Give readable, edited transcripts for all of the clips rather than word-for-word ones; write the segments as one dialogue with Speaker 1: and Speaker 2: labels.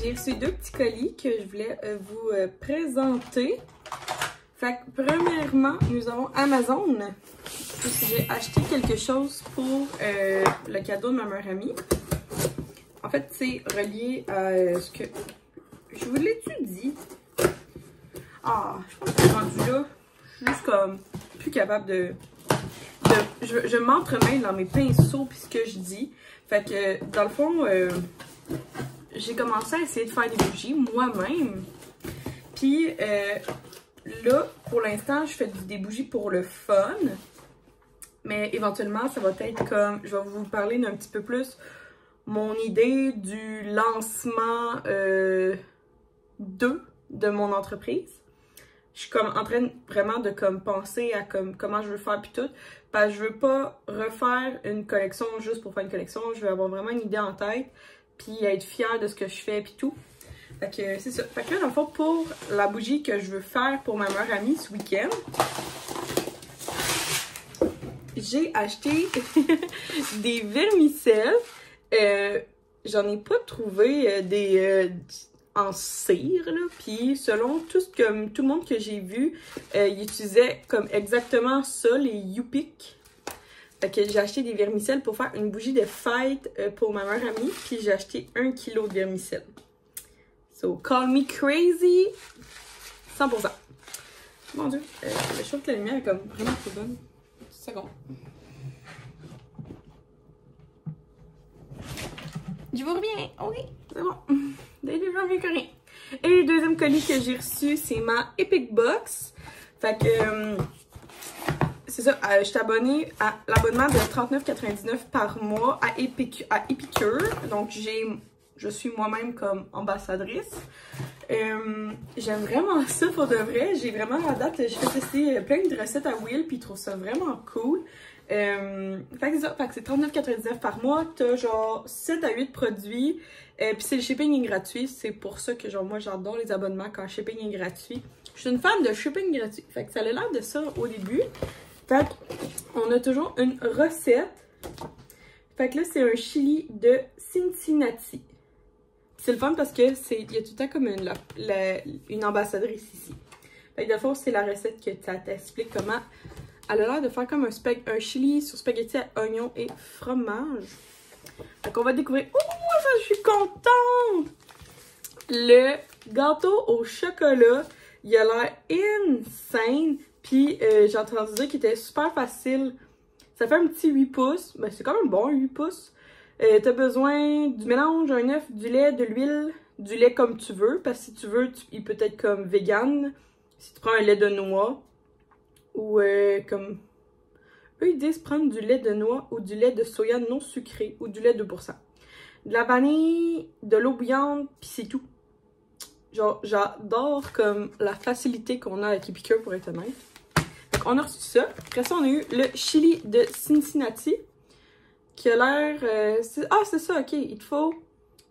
Speaker 1: j'ai reçu deux petits colis que je voulais vous présenter. Fait que premièrement, nous avons Amazon. J'ai acheté quelque chose pour le cadeau de ma meilleure amie. En fait, c'est relié à ce que... Je vous l'ai-tu dit? Ah, je pense que je suis rendue là. Je suis juste comme plus capable de... Je m'entremêle dans mes pinceaux puis ce que je dis. Fait que, dans le fond, j'ai commencé à essayer de faire des bougies moi-même. Puis là, pour l'instant, je fais des bougies pour le fun. Mais éventuellement, ça va être comme... Je vais vous parler d'un petit peu plus mon idée du lancement 2 de mon entreprise. Je suis comme en train vraiment de comme penser à comme comment je veux faire puis tout. Parce que je veux pas refaire une collection juste pour faire une collection. Je veux avoir vraiment une idée en tête. Puis être fière de ce que je fais puis tout. Fait que c'est ça. Fait que là, dans le fond, pour la bougie que je veux faire pour ma meilleure amie ce week-end, j'ai acheté des vermicelles. J'en ai pas trouvé des en cire, là. Puis selon tout le monde que j'ai vu, ils utilisaient comme exactement ça, les YouPic. Fait que j'ai acheté des vermicelles pour faire une bougie de fête pour ma meilleure amie. Puis j'ai acheté 1 kg de vermicelles. So, call me crazy. 100%. Mon Dieu, je trouve que la lumière est comme vraiment trop bonne. Une seconde. Je vous reviens. Ok, c'est bon. Déjà mieux que rien. Et le deuxième colis que j'ai reçu, c'est ma Epic Box. Fait que... c'est ça, je suis abonnée à l'abonnement de 39,99 par mois à Epicure. Donc, je suis moi-même comme ambassadrice. J'aime vraiment ça pour de vrai. J'ai vraiment à date, j'ai fait tester plein de recettes à Will, puis il trouve ça vraiment cool. Fait que c'est ça, fait que c'est 39,99 par mois. T'as genre 7 à 8 produits. Puis c'est le shipping est gratuit. C'est pour ça que genre moi j'adore les abonnements quand le shipping est gratuit. Je suis une fan de shipping gratuit. Fait que ça a l'air de ça au début. Fait qu'on a toujours une recette. Fait que là, c'est un chili de Cincinnati. C'est le fun parce que il y a tout le temps comme une ambassadrice ici. Fait que de fois, c'est la recette que ça t'explique comment. Elle a l'air de faire comme un chili sur spaghetti à oignons et fromage. Fait qu'on va découvrir. Oh, ça, je suis contente! Le gâteau au chocolat, il a l'air insane. Puis j'ai entendu dire qu'il était super facile. Ça fait un petit 8 pouces. Ben, c'est quand même bon, 8 pouces. T'as besoin du mélange, un œuf, du lait, de l'huile, du lait comme tu veux. Parce que si tu veux, il peut être comme vegan. Si tu prends un lait de noix. Ou comme... Eux, ils disent prendre du lait de noix ou du lait de soya non sucré. Ou du lait 2%. De la vanille, de l'eau bouillante, puis c'est tout. Genre, j'adore comme la facilité qu'on a avec Epicure pour être honnête. Donc, on a reçu ça. Après ça, on a eu le chili de Cincinnati. Qui a l'air... c'est ça, ok. Il te faut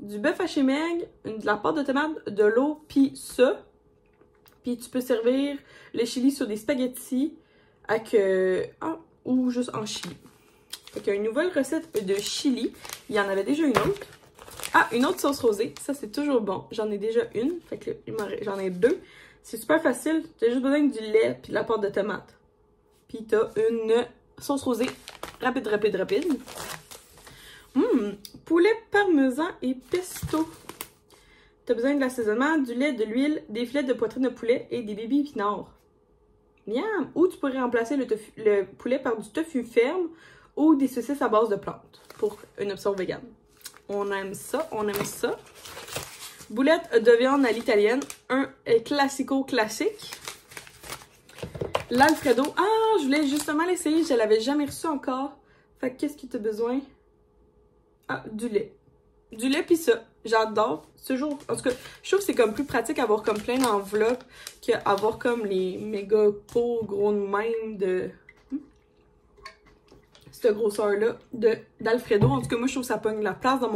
Speaker 1: du bœuf haché maigre, de la pâte de tomate, de l'eau, puis ça. Puis tu peux servir le chili sur des spaghettis avec... ou juste en chili. Fait qu'il y a une nouvelle recette de chili. Il y en avait déjà une autre. Ah, une autre sauce rosée. Ça, c'est toujours bon. J'en ai déjà une. Fait que j'en ai deux. C'est super facile. T'as juste besoin du lait puis de la pâte de tomate. Puis t'as une sauce rosée rapide. Poulet parmesan et pesto. T'as besoin de l'assaisonnement, du lait, de l'huile, des filets de poitrine de poulet et des bébés épinards. Miam! Ou tu pourrais remplacer le poulet par du tofu ferme ou des saucisses à base de plantes pour une option végane. On aime ça, on aime ça. Boulettes de viande à l'italienne, un classico classique. L'Alfredo. Ah, je voulais justement l'essayer, je l'avais jamais reçu encore. Fait que qu'est-ce que tu as besoin? Ah, du lait. Du lait pis ça. J'adore. Toujours. En tout cas, je trouve que c'est comme plus pratique avoir comme plein d'enveloppes qu'avoir comme les méga pots gros de même de cette grosseur-là d'Alfredo. En tout cas, moi, je trouve que ça pogne la place dans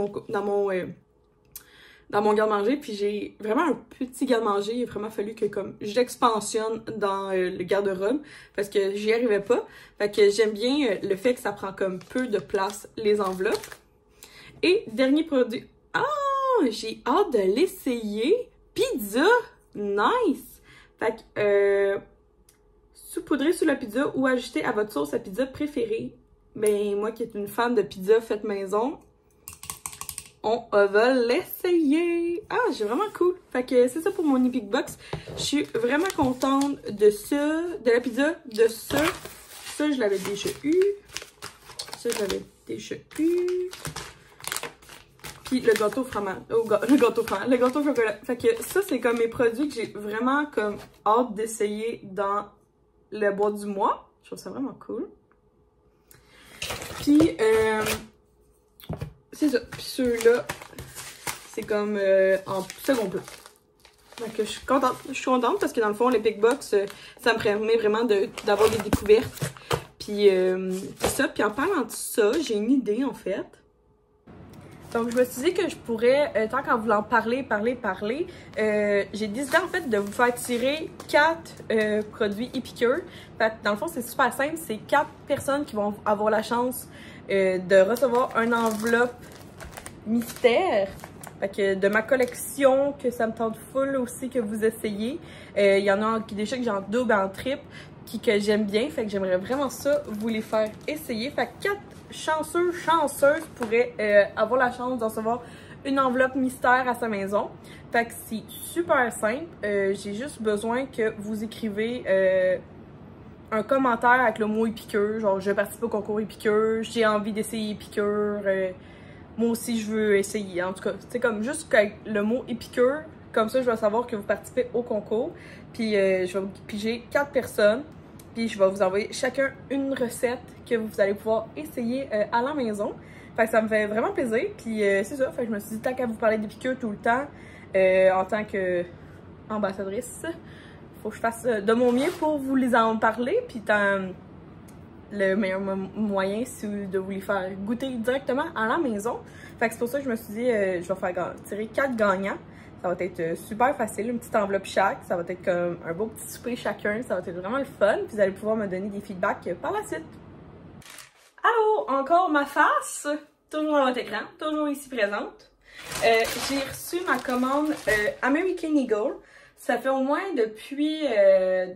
Speaker 1: mon garde-manger. Puis j'ai vraiment un petit garde-manger. Il a vraiment fallu que comme j'expansionne dans le garde-robe parce que j'y arrivais pas. Fait que j'aime bien le fait que ça prend comme peu de place les enveloppes. Et dernier produit. Ah! j'ai hâte de l'essayer. Pizza! Nice! Fait que, saupoudrer sur la pizza ou ajouter à votre sauce à pizza préférée. Ben, moi qui est une fan de pizza faite maison, on va l'essayer! Ah, j'ai vraiment cool! Fait que c'est ça pour mon Epic Box. Je suis vraiment contente de ça, de la pizza, de ça. Ça, je l'avais déjà eu. Ça, je l'avais déjà eu. Puis le gâteau fromage. Oh, le gâteau fromage. Le gâteau chocolat. Fait que ça, c'est comme mes produits que j'ai vraiment comme hâte d'essayer dans le boîte du mois. Je trouve ça vraiment cool. Puis, c'est ça. Puis ceux-là, c'est comme en second plat. Donc, je suis contente. Je suis contente parce que dans le fond, l'Epic Box, ça me permet vraiment d'avoir des découvertes. Puis, c'est ça. Puis en parlant de ça, j'ai une idée en fait. Donc, je me suis dit que je pourrais, tant qu'en voulant parler, j'ai décidé en fait de vous faire tirer 4 produits Epicure. Fait que dans le fond, c'est super simple. C'est 4 personnes qui vont avoir la chance de recevoir une enveloppe mystère. Fait que de ma collection, que ça me tente full aussi que vous essayez. Il y en a qui déjà que j'ai en double, en triple, que j'aime bien. Fait que j'aimerais vraiment ça vous les faire essayer. Fait que 4 chanceuses pourraient avoir la chance de recevoir une enveloppe mystère à sa maison. Fait que c'est super simple. J'ai juste besoin que vous écrivez un commentaire avec le mot Epicure. Genre, je participe au concours Epicure, j'ai envie d'essayer Epicure. Moi aussi, je veux essayer. En tout cas, c'est comme juste avec le mot Epicure. Comme ça, je vais savoir que vous participez au concours. Puis, je vais piger 4 personnes. Puis je vais vous envoyer chacun une recette que vous allez pouvoir essayer à la maison. Fait que ça me fait vraiment plaisir. Puis c'est ça. Fait que je me suis dit, tant qu'à vous parler d'Epicure tout le temps, en tant qu'ambassadrice, faut que je fasse de mon mieux pour vous les en parler. Puis le meilleur moyen, c'est de vous les faire goûter directement à la maison. Fait que c'est pour ça que je me suis dit, je vais faire tirer 4 gagnants. Ça va être super facile, une petite enveloppe chaque. Ça va être comme un beau petit souper chacun. Ça va être vraiment le fun. Puis vous allez pouvoir me donner des feedbacks par la suite. Allô, encore ma face. Toujours dans votre écran, toujours ici présente. J'ai reçu ma commande American Eagle. Ça fait au moins depuis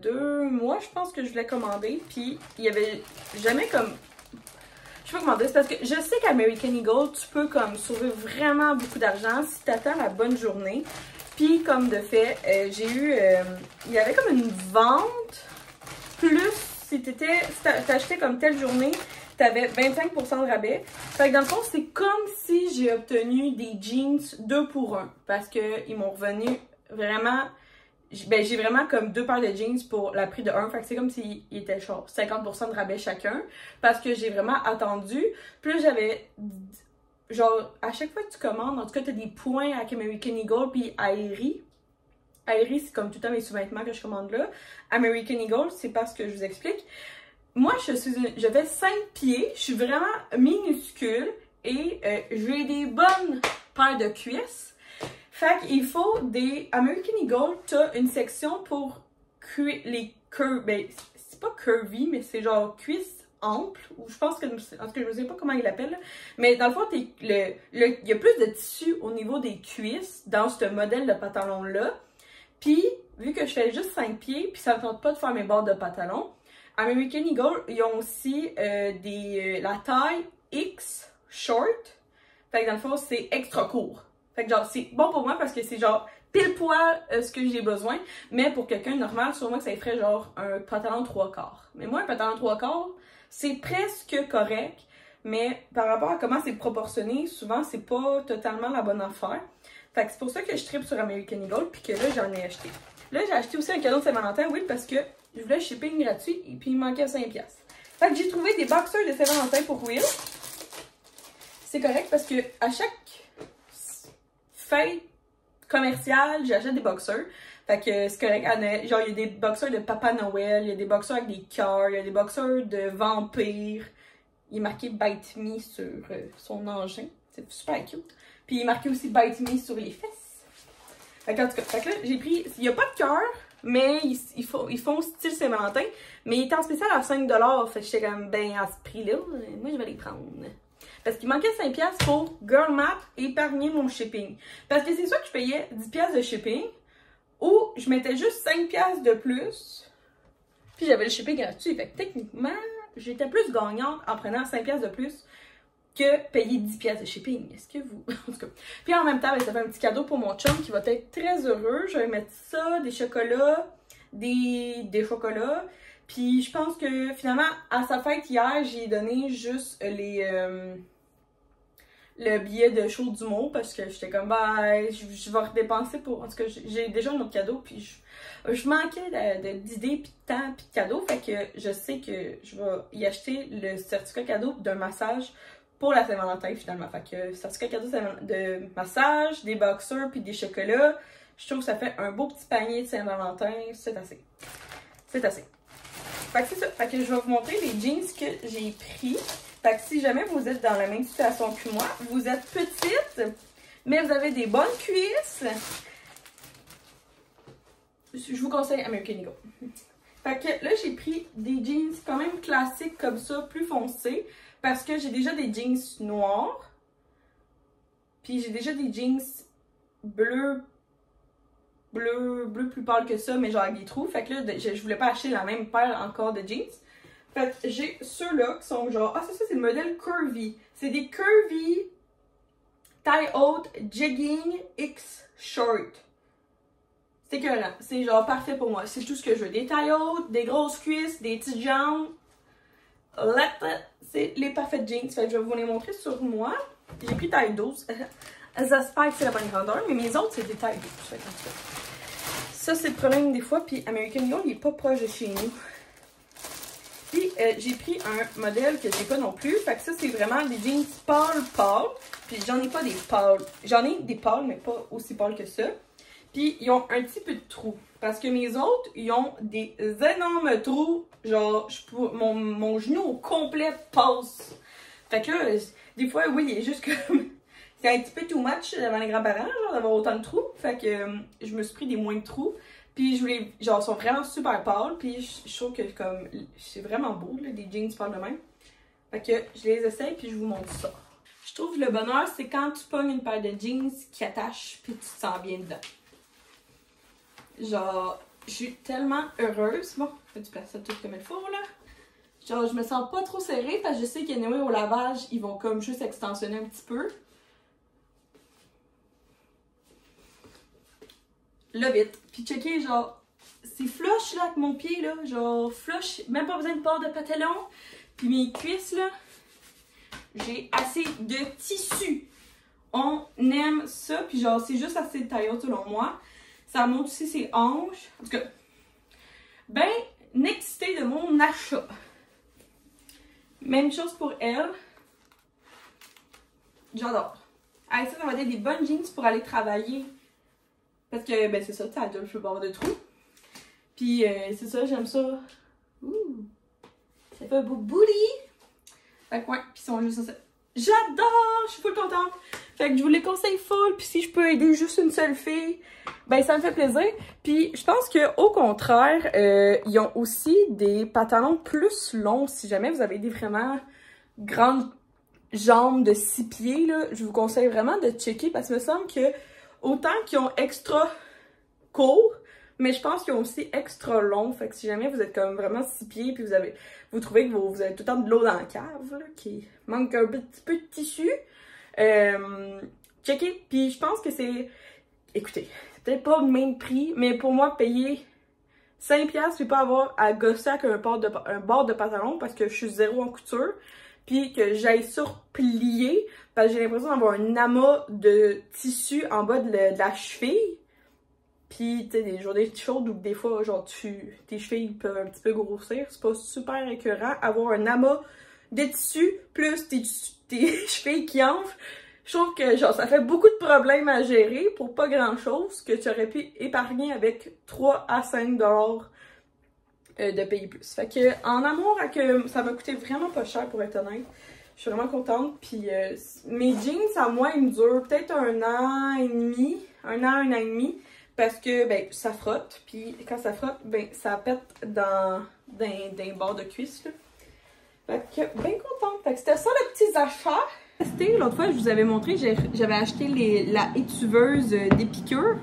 Speaker 1: 2 mois, je pense, que je l'ai commandé. Puis il y avait jamais comme... Je sais pas comment dire, c'est parce que je sais qu'American Eagle, tu peux comme sauver vraiment beaucoup d'argent si tu attends la bonne journée. Puis comme de fait, j'ai eu... il y avait comme une vente, plus si t'achetais comme telle journée, t'avais 25% de rabais. Fait que dans le fond, c'est comme si j'ai obtenu des jeans 2 pour 1. Parce qu'ils m'ont revenu vraiment... Ben, j'ai vraiment comme 2 paires de jeans pour la prix de 1. Fait que c'est comme s'il était genre 50% de rabais chacun. Parce que j'ai vraiment attendu. Plus j'avais... Genre, à chaque fois que tu commandes, en tout cas, t'as des points avec American Eagle puis Aerie. Aerie, c'est comme tout le temps mes sous-vêtements que je commande là. American Eagle, c'est parce que je vous explique. Moi, je fais 5 pieds. Je suis vraiment minuscule. Et j'ai des bonnes paires de cuisses. Fait qu'il faut des American Eagle, t'as une section pour les curves, ben c'est pas curvy, mais c'est genre cuisse ample, ou je pense que, en tout cas je ne sais pas comment ils l'appellent, mais dans le fond, il y a plus de tissu au niveau des cuisses dans ce modèle de pantalon-là, puis vu que je fais juste 5 pieds, puis ça ne tente pas de faire mes bords de pantalon, American Eagle, ils ont aussi la taille X short, fait que dans le fond, c'est extra court. Fait que genre, c'est bon pour moi parce que c'est genre pile poil ce que j'ai besoin. Mais pour quelqu'un de normal, sûrement que ça ferait genre un pantalon 3/4. Mais moi, un pantalon 3/4, c'est presque correct. Mais par rapport à comment c'est proportionné, souvent, c'est pas totalement la bonne affaire. Fait que c'est pour ça que je tripe sur American Eagle puis que là, j'en ai acheté. Là, j'ai acheté aussi un cadeau de Saint-Valentin, oui, parce que je voulais le shipping gratuit et puis il me manquait 5$. Fait que j'ai trouvé des boxers de Saint-Valentin pour Will. C'est correct parce que à chaque fête commerciale, j'achète des boxers. Fait que c'est correct. Genre, il y a des boxers de Papa Noël, il y a des boxers avec des cœurs, il y a des boxers de vampires. Il est marqué Bite Me sur son engin. C'est super cute. Puis il est marqué aussi Bite Me sur les fesses. Fait que, en tout cas, fait que là, j'ai pris. Il n'y a pas de cœur, mais ils font style Saint-Valentin. Mais il est en spécial à 5$. Fait que j'étais comme, ben, à ce prix-là, moi je vais les prendre. Parce qu'il manquait 5$ pour Girl Math et épargner mon shipping. Parce que c'est sûr que je payais 10$ de shipping ou je mettais juste 5$ de plus. Puis j'avais le shipping gratuit. Fait que techniquement, j'étais plus gagnante en prenant 5$ de plus que payer 10$ de shipping. Est-ce que vous... en tout cas. Puis en même temps, ben, ça fait un petit cadeau pour mon chum qui va être très heureux. Je vais mettre ça, des chocolats, des chocolats. Puis je pense que finalement, à sa fête hier, j'ai donné juste le billet de show d'humour parce que j'étais comme, bah, je vais redépenser pour... En tout cas, j'ai déjà un autre cadeau, puis je manquais d'idées, puis de temps, puis de cadeaux. Fait que je sais que je vais y acheter le certificat cadeau d'un massage pour la Saint-Valentin, finalement. Fait que certificat cadeau de massage, des boxers, puis des chocolats. Je trouve que ça fait un beau petit panier de Saint-Valentin. C'est assez. C'est assez. Fait que c'est ça. Fait que je vais vous montrer les jeans que j'ai pris. Fait que si jamais vous êtes dans la même situation que moi, vous êtes petite, mais vous avez des bonnes cuisses, je vous conseille American Eagle. Fait que là, j'ai pris des jeans quand même classiques comme ça, plus foncés, parce que j'ai déjà des jeans noirs, puis j'ai déjà des jeans bleu plus pâle que ça, mais genre avec des trous. Fait que là, je voulais pas acheter la même paire encore de jeans. Fait que j'ai ceux-là qui sont genre... Ah, ça c'est le modèle Curvy. C'est des Curvy Tie Haute Jegging X Short. C'est écœurant. C'est genre parfait pour moi. C'est tout ce que je veux. Des tailles hautes, des grosses cuisses, des petites jambes. C'est les parfaits jeans. Fait que je vais vous les montrer sur moi. J'ai pris taille 12. J'espère que c'est la bonne grandeur, mais mes autres, c'est des tailles 12. Fait que ça, c'est le problème des fois. Puis American Eagle, il est pas proche de chez nous. Puis j'ai pris un modèle que j'ai pas non plus. Fait que ça, c'est vraiment des jeans pâles. Puis j'en ai pas des pâles. J'en ai des pâles, mais pas aussi pâles que ça. Puis ils ont un petit peu de trous. Parce que mes autres, ils ont des énormes trous. Genre, mon genou au complet passe. Fait que là, des fois, oui, il est juste comme... C'est un petit peu too much devant les grands-parents, genre, d'avoir autant de trous. Fait que je me suis pris des moins de trous. Puis je voulais, genre, ils sont vraiment super pâles. Puis je trouve que comme, c'est vraiment beau, là, des jeans pâles de même. Fait que je les essaye, puis je vous montre ça. Je trouve le bonheur, c'est quand tu pognes une paire de jeans qui attachent, puis tu te sens bien dedans. Genre, je suis tellement heureuse. Bon, je vais du placer ça tout comme il faut, là. Genre, je me sens pas trop serrée, parce que je sais qu'anyway, au lavage, ils vont comme juste extensionner un petit peu. Love it. Puis checker, genre, c'est flush, là, avec mon pied, là. Genre, flush, même pas besoin de port de pantalon. Puis mes cuisses, là, j'ai assez de tissu. On aime ça. Puis genre, c'est juste assez de taille haute, selon moi. Ça montre aussi ses hanches. En tout cas, ben, excitée de mon achat. Même chose pour elle. J'adore. Avec ça va être des bonnes jeans pour aller travailler. Parce que, ben, c'est ça, tu as je peux pas avoir de trous. Puis, c'est ça, j'aime ça. Ouh! Ça fait un beau booty! Fait que, ouais, puis ils sont juste ça. J'adore! Je suis full contente! Fait que je vous les conseille full, puis si je peux aider juste une seule fille, ben ça me fait plaisir. Puis je pense qu'au contraire, ils ont aussi des pantalons plus longs. Si jamais vous avez des vraiment grandes jambes de 6 pieds, là, je vous conseille vraiment de checker parce qu'il me semble que autant qu'ils ont extra court, mais je pense qu'ils ont aussi extra long. Fait que si jamais vous êtes comme vraiment 6 pieds puis vous trouvez que vous avez tout le temps de l'eau dans la cave, là, qui manque un petit peu de tissu, checker. Puis je pense que c'est... Écoutez, c'est peut-être pas le même prix, mais pour moi, payer 5$ puis pas avoir à gosser avec un bord de pantalon parce que je suis zéro en couture, puis que j'aille surplier parce que j'ai l'impression d'avoir un amas de tissu en bas de la cheville. Puis, tu sais, des journées chaudes où des fois, genre, tes chevilles peuvent un petit peu grossir. C'est pas super écœurant. Avoir un amas de tissu plus tes chevilles qui enflent. Je trouve que, genre, ça fait beaucoup de problèmes à gérer pour pas grand-chose que tu aurais pu épargner avec 3 à 5$ de payer plus. Fait que, en amour, ça m'a coûté vraiment pas cher pour être honnête. Je suis vraiment contente. Puis, mes jeans, à moi, ils me durent peut-être 1 an et demi. 1 an, 1 an et demi. Parce que, ben, ça frotte. Puis, quand ça frotte, ben, ça pète dans les bords de cuisse, là. Fait que, bien contente. Fait que c'était ça les petits achats. L'autre fois, je vous avais montré, j'avais acheté la étuveuse des piqûres.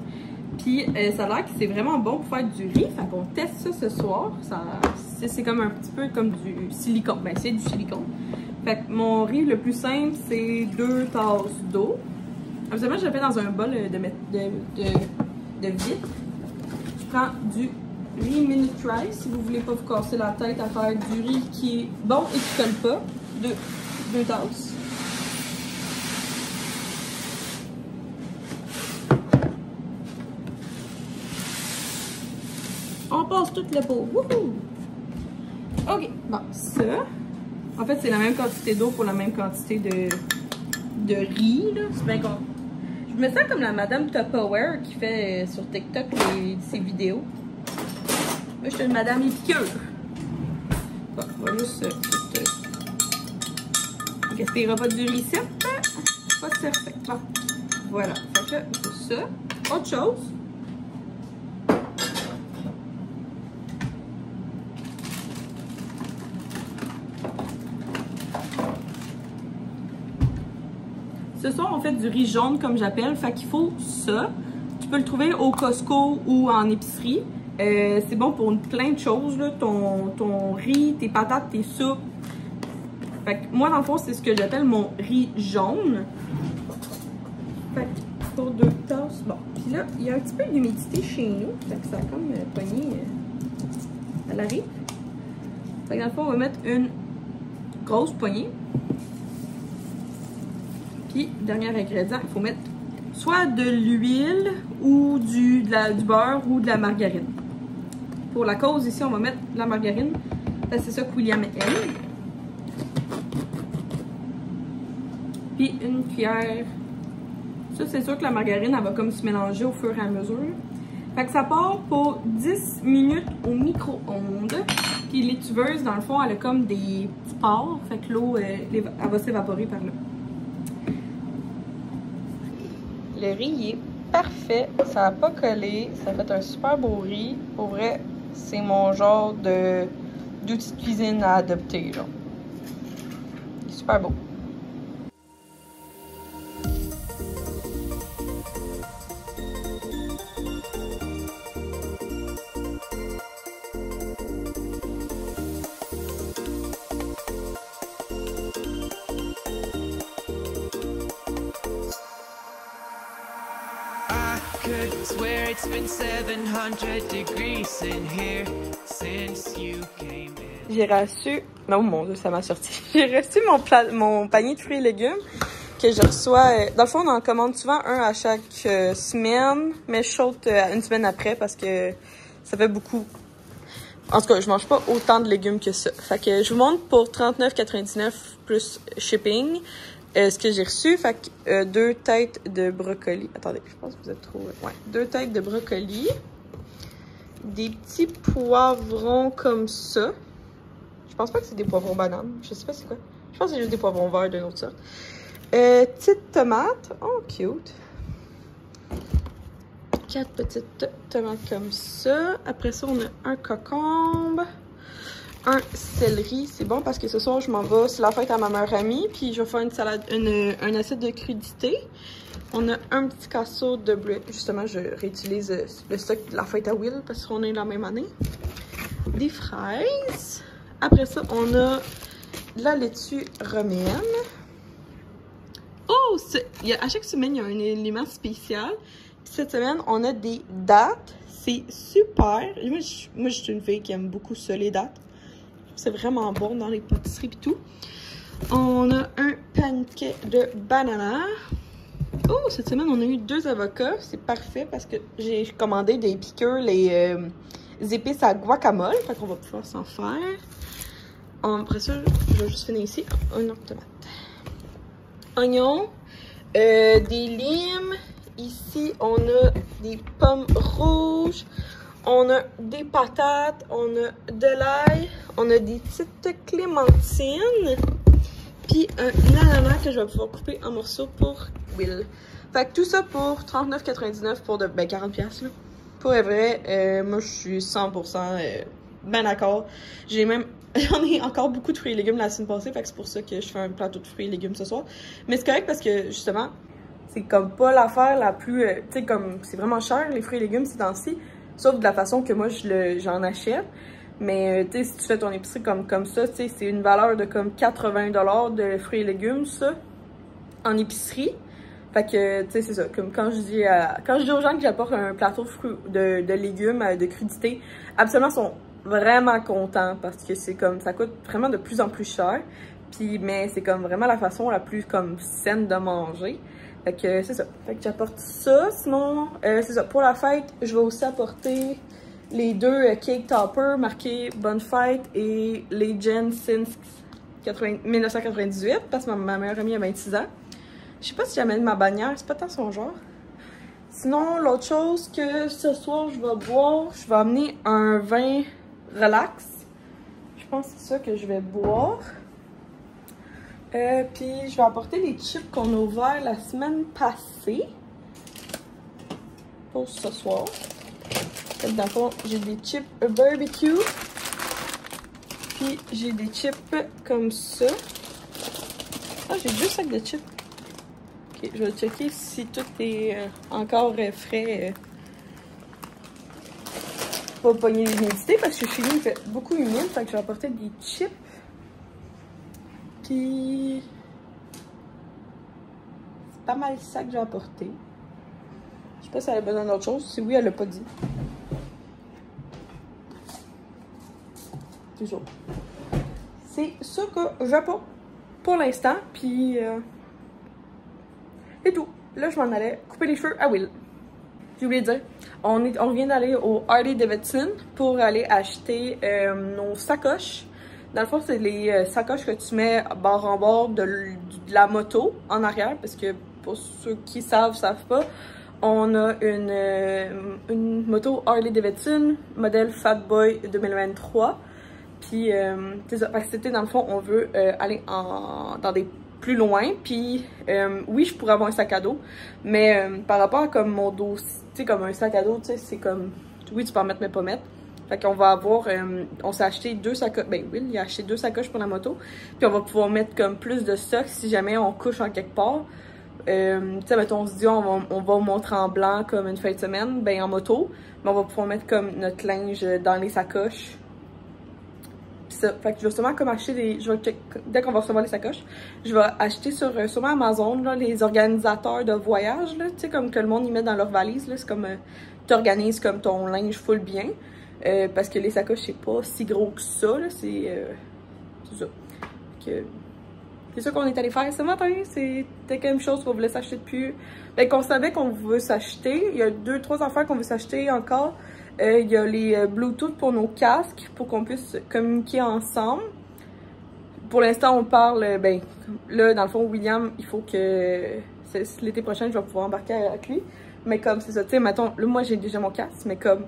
Speaker 1: Puis ça a l'air que c'est vraiment bon pour faire du riz. Fait qu'on teste ça ce soir. C'est comme un petit peu comme du silicone. Ben, c'est du silicone. Fait que mon riz le plus simple, c'est 2 tasses d'eau. Absolument, je le fais dans un bol de vitre. Je prends du riz minute rice si vous voulez pas vous casser la tête à faire du riz qui est bon et qui colle pas. 2 tasses. On passe toute le pot. Wouhou! Ok, bon, ça. En fait, c'est la même quantité d'eau pour la même quantité de riz. C'est bien con. Je me sens comme la madame Tupperware qui fait sur TikTok ses vidéos. Moi, je suis une madame épicure. Bon, on va juste. On gaspillera pas du riz ici. Pas certain. Bon, voilà. Fait que c'est ça. Autre chose. Ce soir, on fait du riz jaune, comme j'appelle. Fait qu'il faut ça. Tu peux le trouver au Costco ou en épicerie. C'est bon pour plein de choses, là. Ton riz, tes patates, tes soupes. Fait que moi, dans le fond, c'est ce que j'appelle mon riz jaune. Fait que pour 2 tasses. Bon, puis là, il y a un petit peu d'humidité chez nous. Fait que ça a comme pogné à la rive. Fait que dans le fond, on va mettre une grosse poignée. Puis, dernier ingrédient, il faut mettre soit de l'huile ou du beurre ou de la margarine. Pour la cause, ici, on va mettre de la margarine. C'est ça que William aime. Puis, une cuillère. Ça, c'est sûr que la margarine, elle va comme se mélanger au fur et à mesure. Fait que ça part pour 10 minutes au micro-ondes. Puis, l'étuveuse, dans le fond, elle a comme des petits pores. Fait que l'eau, elle va s'évaporer par là. Le riz, il est parfait. Ça n'a pas collé. Ça fait un super beau riz. Pour vrai, c'est mon genre d'outil de cuisine à adopter. Là. Il est super beau.
Speaker 2: Swear it's been 700 degrees in here since you came in.
Speaker 1: J'ai reçu, oh mon dieu, ça m'a sorti. J'ai reçu mon panier de fruits et légumes que je reçois. Dans le fond, on en commande souvent un à chaque semaine, mais je saute une semaine après parce que ça fait beaucoup. En tout cas, je mange pas autant de légumes que ça. Fait que je vous montre pour 39,99 plus shipping. Ce que j'ai reçu, fait que 2 têtes de brocoli. Attendez, je pense que vous êtes trop... Ouais, 2 têtes de brocoli. Des petits poivrons comme ça. Je pense pas que c'est des poivrons bananes. Je sais pas c'est quoi. Je pense que c'est juste des poivrons verts d'une autre sorte. Petites tomates. Oh, cute. 4 petites tomates comme ça. Après ça, on a un concombre. Un céleri, c'est bon parce que ce soir je m'en vais, c'est la fête à ma meilleure amie, puis je vais faire une salade, un assiette de crudité. On a un petit casseau de bleu, justement je réutilise le stock de la fête à Will parce qu'on est la même année. Des fraises. Après ça, on a de la laitue romaine. Oh, à chaque semaine il y a un élément spécial. Cette semaine, on a des dattes, c'est super. Moi je suis une fille qui aime beaucoup ça, les dattes. C'est vraiment bon dans les pâtisseries et tout. On a un pancake de banana. Oh, cette semaine, on a eu 2 avocats. C'est parfait parce que j'ai commandé des piqûres, les épices à guacamole. Fait qu'on va pouvoir s'en faire. Après ça, je vais juste finir ici. Un autre tomate. Oignons. Des limes. Ici, on a des pommes rouges. On a des patates, on a de l'ail, on a des petites clémentines, puis un ananas que je vais pouvoir couper en morceaux pour Will. Fait que tout ça pour 39,99 pour 40$. Là. Pour vrai, moi je suis 100% ben d'accord. J'en ai encore beaucoup de fruits et légumes la semaine passée, fait que c'est pour ça que je fais un plateau de fruits et légumes ce soir. Mais c'est correct parce que, justement, c'est comme pas l'affaire la plus... tu sais, comme, c'est vraiment cher, les fruits et légumes ces temps-ci, sauf de la façon que moi, j'en achète. Mais, tu sais, si tu fais ton épicerie comme ça, tu sais, c'est une valeur de comme 80$ de fruits et légumes, ça, en épicerie. Fait que, tu sais, c'est ça. Comme quand je dis aux gens que j'apporte un plateau de légumes, de crudités, absolument, ils sont vraiment contents parce que c'est comme, ça coûte vraiment de plus en plus cher. Puis, mais c'est comme vraiment la façon la plus comme saine de manger. Fait que, c'est ça. Fait que j'apporte ça. Sinon, c'est ça. Pour la fête, je vais aussi apporter les 2 cake toppers marqués Bonne Fête et Legend since 1998 parce que ma meilleure amie a 26 ans. Je sais pas si j'amène ma bannière, c'est pas tant son genre. Sinon, l'autre chose que ce soir je vais boire, je vais amener un vin relax. Je pense que c'est ça que je vais boire. Puis je vais apporter les chips qu'on a ouverts la semaine passée. Pour ce soir. Dans le fond, j'ai des chips barbecue. Puis j'ai des chips comme ça. Ah, j'ai 2 sacs de chips. Ok, je vais checker si tout est encore frais. Pas pogner l'humidité parce que chez nous il fait beaucoup humide. Fait que je vais apporter des chips. Puis c'est pas mal ça que j'ai apporté. Je sais pas si elle a besoin d'autre chose. Si oui, elle l'a pas dit. Toujours. C'est ça que j'apporte pour l'instant. Puis et tout. Là, je m'en allais couper les cheveux à Will. J'ai oublié de dire, on vient d'aller au Harley Davidson pour aller acheter nos sacoches. Dans le fond, c'est les sacoches que tu mets bord en bord de la moto en arrière. Parce que pour ceux qui savent pas, on a une moto Harley Davidson, modèle Fatboy 2023. Puis, c'est ça. Parce que c'était dans le fond, on veut aller dans des plus loin. Puis, oui, je pourrais avoir un sac à dos. Mais par rapport à comme mon dossier, tu sais, comme un sac à dos, tu sais, c'est comme, oui, tu peux en mettre, mais pas mettre. Fait qu'on va avoir, on s'est acheté 2 sacoches, ben oui, il a acheté 2 sacoches pour la moto. Puis on va pouvoir mettre comme plus de stock si jamais on couche en quelque part. Tu sais, mettons, on se dit, on va montrer en blanc comme une fin de semaine, ben en moto. Mais on va pouvoir mettre comme notre linge dans les sacoches. Pis ça, fait que je vais sûrement comme acheter des, dès qu'on va recevoir les sacoches, je vais acheter sur sûrement Amazon, là, les organisateurs de voyage, là, tu sais, comme que le monde y met dans leur valise, là, c'est comme, t'organises comme ton linge full bien. Parce que les sacoches, c'est pas si gros que ça, là, c'est ça. C'est ça qu'on est allé faire ce matin, c'était quelque chose qu'on voulait s'acheter depuis. Ben, qu'on savait qu'on veut s'acheter, il y a 2-3 affaires qu'on veut s'acheter encore. Il y a les Bluetooth pour nos casques, pour qu'on puisse communiquer ensemble. Pour l'instant, on parle, ben, là, dans le fond, William, il faut que, l'été prochain, je vais pouvoir embarquer avec lui. Mais comme c'est ça, tu sais, mettons, là, moi, j'ai déjà mon casque, mais comme,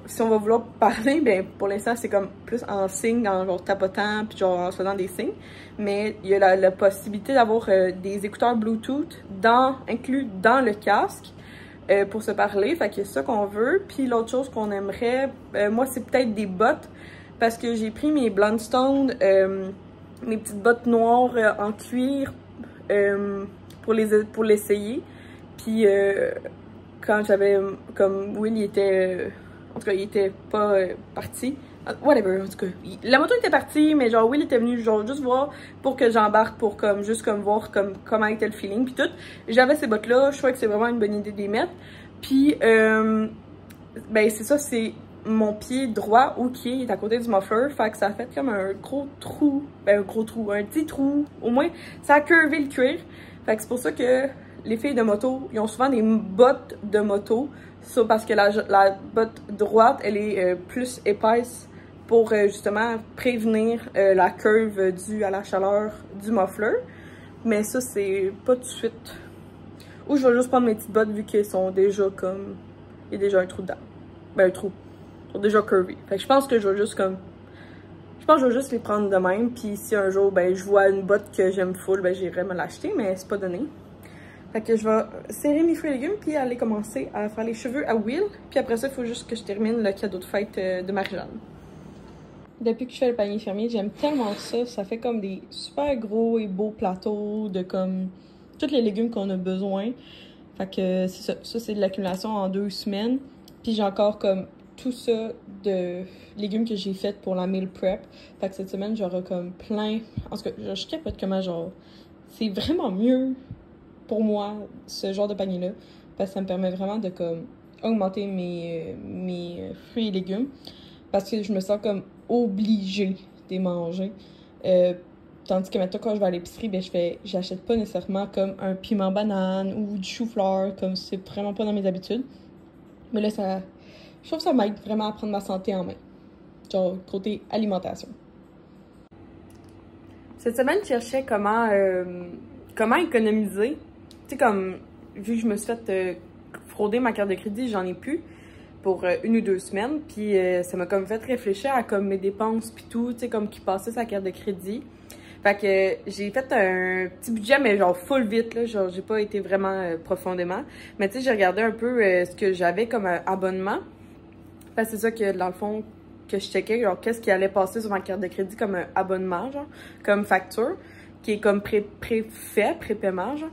Speaker 1: si on va vouloir parler, ben, pour l'instant, c'est comme plus en signe, en genre tapotant, puis genre en faisant des signes. Mais il y a la possibilité d'avoir des écouteurs Bluetooth inclus dans le casque. Pour se parler, fait que c'est ça qu'on veut. Puis l'autre chose qu'on aimerait, moi c'est peut-être des bottes, parce que j'ai pris mes Blundstone, mes petites bottes noires en cuir pour l'essayer. Puis quand j'avais, comme Will il était, en tout cas il était pas parti, whatever, en tout cas, la moto était partie, mais genre Will était venu genre juste voir pour que j'embarque, pour comme juste comme voir comme comment était le feeling puis tout. J'avais ces bottes là, je trouvais que c'est vraiment une bonne idée de les mettre. Puis ben c'est ça, c'est mon pied droit ou qui est à côté du muffler, fait que ça a fait comme un gros trou, ben un gros trou, un petit trou, au moins ça a curvé le cuir. Fait que c'est pour ça que les filles de moto, ils ont souvent des bottes de moto, ça parce que la botte droite, elle est plus épaisse pour justement prévenir la curve due à la chaleur du muffler. Mais ça, c'est pas tout de suite. Ou je vais juste prendre mes petites bottes vu qu'elles sont déjà comme... Il y a déjà un trou dedans. Ben un trou. Ils sont déjà curvés. Fait que je pense que je vais juste comme... Je pense que je vais juste les prendre de même. Puis si un jour, ben je vois une botte que j'aime full, ben j'irai me l'acheter, mais c'est pas donné. Fait que je vais serrer mes fruits et légumes puis aller commencer à faire les cheveux à Will. Puis après ça, il faut juste que je termine le cadeau de fête de Marie-Jeanne. depuis que je fais le panier fermier, j'aime tellement ça. Ça fait comme des super gros et beaux plateaux de comme tous les légumes qu'on a besoin. Fait que c'est ça. Ça, c'est de l'accumulation en 2 semaines. Puis j'ai encore comme tout ça de légumes que j'ai fait pour la meal prep. Fait que cette semaine, j'aurai comme plein... En tout cas, je capote comment genre... C'est vraiment mieux pour moi, ce genre de panier-là. Parce que ça me permet vraiment de comme augmenter mes fruits et légumes. Parce que je me sens comme obligée de les manger. Tandis que maintenant, quand je vais à l'épicerie, ben, j'achète pas nécessairement comme un piment banane ou du chou-fleur, comme c'est vraiment pas dans mes habitudes. Mais là, je trouve que ça m'aide vraiment à prendre ma santé en main. Genre, côté alimentation. Cette semaine, je cherchais comment économiser. Tu sais, comme, vu que je me suis fait frauder ma carte de crédit, j'en ai plus pour 1 ou 2 semaines. Puis ça m'a comme fait réfléchir à comme mes dépenses puis tout, tu sais, comme qui passait sa carte de crédit. Fait que j'ai fait un petit budget, mais genre full vite, là. Genre, j'ai pas été vraiment profondément. Mais tu sais, j'ai regardé un peu ce que j'avais comme abonnement. Fait que c'est ça que, dans le fond, que je checkais, genre, qu'est-ce qui allait passer sur ma carte de crédit comme un abonnement, genre, comme facture, qui est comme pré-paiement, genre.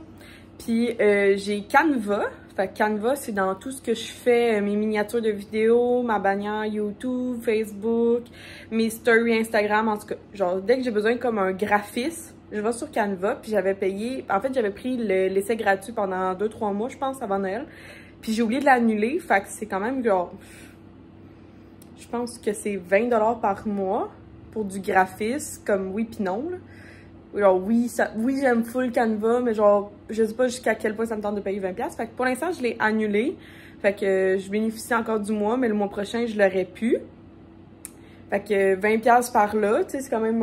Speaker 1: Puis j'ai Canva. Fait que Canva, c'est dans tout ce que je fais, mes miniatures de vidéos, ma bannière YouTube, Facebook, mes stories Instagram, en tout cas. Genre, dès que j'ai besoin comme un graphiste, je vais sur Canva, puis j'avais payé... En fait, j'avais pris l'essai gratuit pendant 2-3 mois, je pense, avant Noël. Puis j'ai oublié de l'annuler, fait que c'est quand même genre... Je pense que c'est 20$ par mois pour du graphiste, comme oui puis non, là. Genre, oui, j'aime full Canva, mais genre, je sais pas jusqu'à quel point ça me tente de payer 20$. Fait que pour l'instant, je l'ai annulé. Fait que je bénéficie encore du mois, mais le mois prochain, je l'aurais pu. Fait que 20$ par là, tu sais, c'est quand même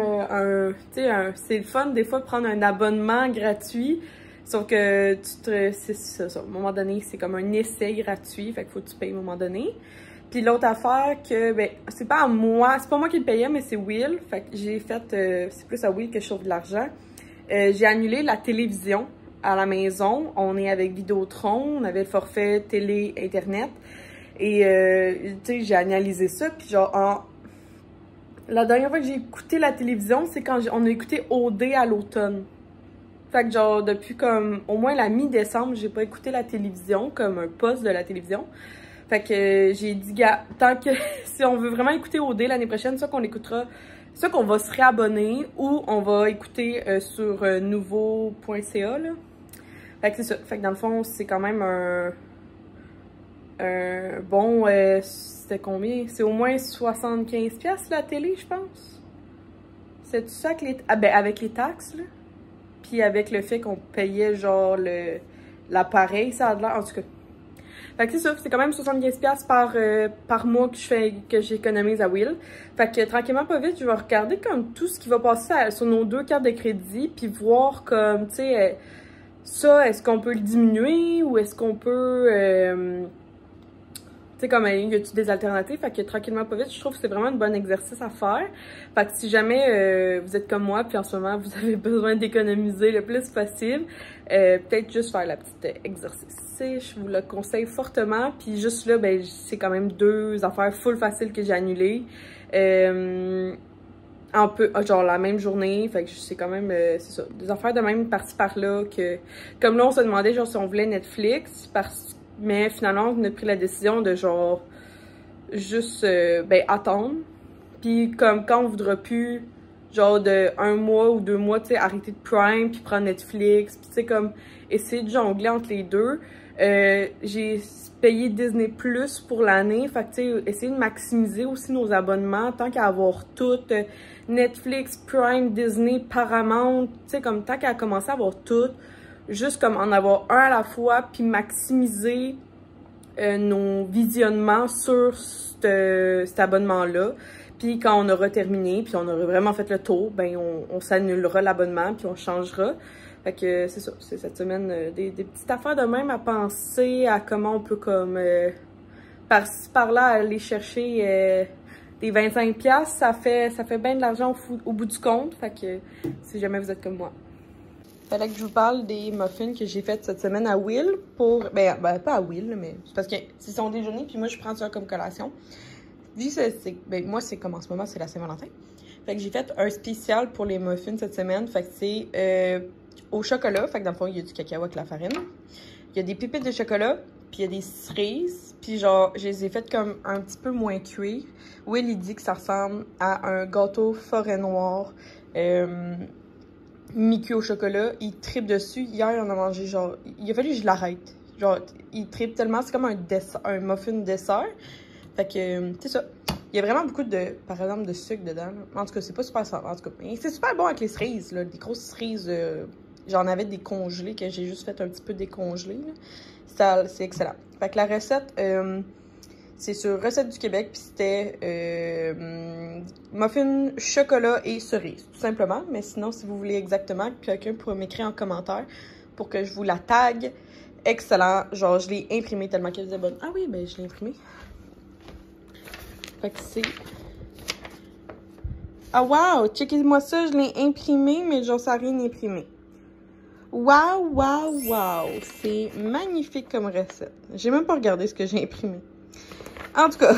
Speaker 1: c'est le fun des fois de prendre un abonnement gratuit. Sauf que c'est ça, à un moment donné, c'est comme un essai gratuit. Fait qu'il faut que tu payes à un moment donné. Puis l'autre affaire que, ben, c'est pas moi qui le payais, mais c'est Will. Fait que j'ai fait, c'est plus à Will que je sauve de l'argent. J'ai annulé la télévision à la maison. On est avec Vidéotron, on avait le forfait télé, internet. Et, tu sais, j'ai analysé ça. Puis genre, la dernière fois que j'ai écouté la télévision, c'est quand on a écouté OD à l'automne. Fait que genre, depuis comme, au moins la mi-décembre, j'ai pas écouté la télévision, comme un poste de la télévision. Fait que j'ai dit, gars, tant que si on veut vraiment écouter OD l'année prochaine, soit qu'on écoutera, soit qu'on va se réabonner ou on va écouter sur nouveau.ca, là. Fait que c'est ça. Fait que dans le fond, c'est quand même un bon, c'était combien? C'est au moins 75$ la télé, je pense. C'est tout ça avec avec les taxes, là. Puis avec le fait qu'on payait genre l'appareil, ça a l'air, en tout cas. Fait que c'est ça, c'est quand même 75$ par mois que j'économise à Will. Fait que tranquillement, pas vite, je vais regarder comme tout ce qui va passer sur nos 2 cartes de crédit, puis voir comme, tu sais, ça, est-ce qu'on peut le diminuer ou est-ce qu'on peut, tu sais, comme, y a-tu des alternatives? Fait que tranquillement, pas vite, je trouve que c'est vraiment un bon exercice à faire. Fait que si jamais vous êtes comme moi, puis en ce moment, vous avez besoin d'économiser le plus possible, peut-être juste faire la petite exercice. Je vous le conseille fortement. Puis juste là, ben, c'est quand même 2 affaires full faciles que j'ai annulées. Genre la même journée. Fait que c'est quand même, c'est ça. Des affaires de même par-ci par-là que... Comme là, on se demandait genre si on voulait Netflix, mais finalement, on a pris la décision de genre juste ben, attendre. Puis comme quand on voudra plus, genre de 1 mois ou 2 mois, tu sais, arrêter de Prime, puis prendre Netflix, puis tu sais, comme essayer de jongler entre les deux. J'ai payé Disney Plus pour l'année, fait que tu sais, essayer de maximiser aussi nos abonnements, tant qu'à avoir tout, Netflix, Prime, Disney, Paramount, tu sais, comme tant qu'à commencer à avoir tout, juste comme en avoir un à la fois, puis maximiser nos visionnements sur cet abonnement-là. Puis quand on aura terminé, puis on aura vraiment fait le tour, ben on s'annulera l'abonnement, puis on changera. Fait que c'est ça, c'est cette semaine des petites affaires de même à penser à comment on peut comme par-ci par-là aller chercher des 25$, ça fait bien de l'argent au bout du compte. Fait que si jamais vous êtes comme moi. Fallait que je vous parle des muffins que j'ai fait cette semaine à Will pour... Ben pas à Will, mais c'est parce que c'est son déjeuner, puis moi je prends ça comme collation. vu que ben, moi, c'est comme en ce moment, c'est la Saint-Valentin. Fait que j'ai fait un spécial pour les muffins cette semaine. Fait que c'est au chocolat. Fait que dans le fond, il y a du cacao avec la farine. Il y a des pépites de chocolat, puis il y a des cerises. Puis genre, je les ai faites comme un petit peu moins cuits. Will, il dit que ça ressemble à un gâteau forêt noire mi-cuit au chocolat. Il tripe dessus. Hier, on a mangé genre... Il a fallu que je l'arrête. Genre, il tripe tellement. C'est comme un muffin dessert. Fait que, c'est ça. Il y a vraiment beaucoup de, par exemple, de sucre dedans. Là. En tout cas, c'est pas super simple. En tout cas, c'est super bon avec les cerises, là. Des grosses cerises. J'en avais des congelés que j'ai juste fait un petit peu décongeler. C'est excellent. Fait que la recette, c'est sur Recette du Québec. Puis c'était muffin, chocolat et cerise, tout simplement. Mais sinon, si vous voulez exactement, quelqu'un pourrait m'écrire en commentaire pour que je vous la tague. Excellent. Genre, je l'ai imprimé tellement qu'elle était bonne. Ah oui, ben je l'ai imprimé. Fait que c'est... Ah wow! Checkez-moi ça, je l'ai imprimé, mais genre ça n'a rien imprimé. Wow, wow, wow! C'est magnifique comme recette. J'ai même pas regardé ce que j'ai imprimé. En tout cas,